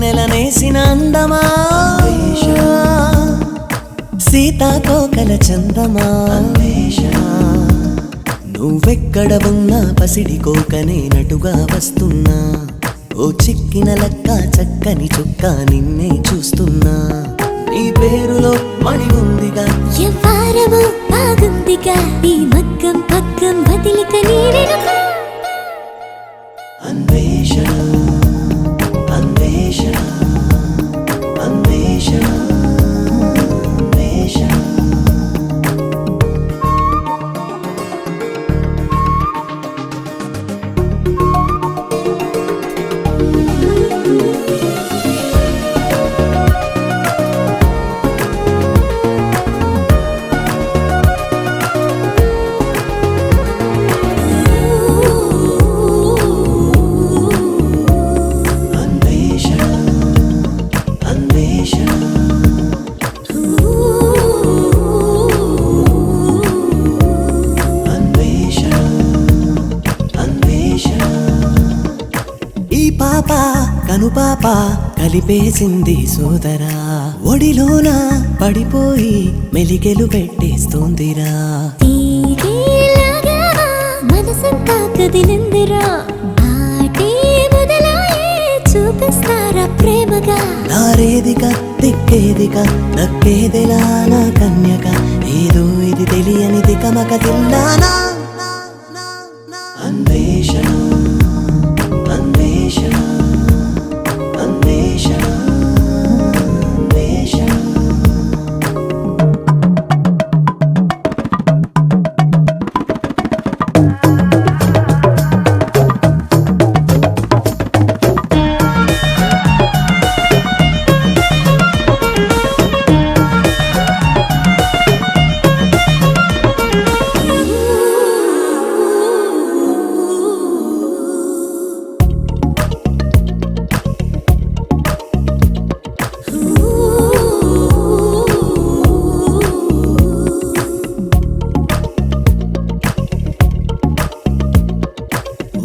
వెన్నెలనేసిన అందమా సీతాకోకల చందమా నువ్వెక్కడ ఉన్నా పసిడి కోకనే నటుగా వస్తున్నా ఓ చిక్కిన లక్క చక్కని చుక్క నిన్నే చూస్తున్నా నీ పేరులో మణి ఉందిగా ఎవ్వారమో బాగుందిగా ఈ మగ్గం పగ్గం వదిలిక నీ వెనుక అన్వేషణ అన్వేషణ అన్వేషణ అన్వేషణ పాప కనుపాప కలిపేసింది సోదరా ఒడిలోన పడిపోయి మెలికెలు పెట్టేస్తోందిరా మనసంతా కదిలిందిరా ఆటే మొదలాయే చూపిస్తారా ప్రేమగా నారేదిగా దిక్కేదిగా నక్కేదిలా నా కన్యక ఏదో ఇది తెలియనిది కమక తిల్లానా అన్వేషణ అన్వేషణ అన్వేషణ అన్వేషణ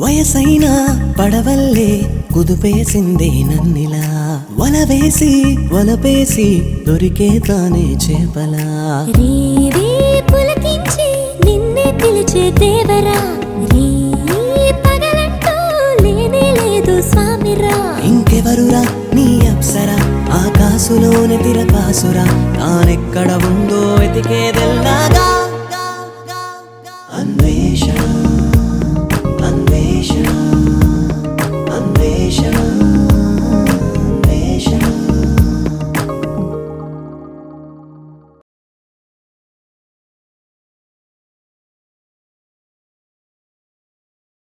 వయసైనా పడవల్లే కుదుపేసిందే నన్నిలా వలవేసి వలపేసి దొరికే తానే చేపలా రేవే పులకించి నిన్నే పిలిచే దేవరా రే పగలంటూ లేనే లేదు స్వామిరా ఇంకెవరురా నీ అప్సరా ఆకాశులోని తిరకాసురా తానెక్కడ ఉందో వెతికేదెల్లాగా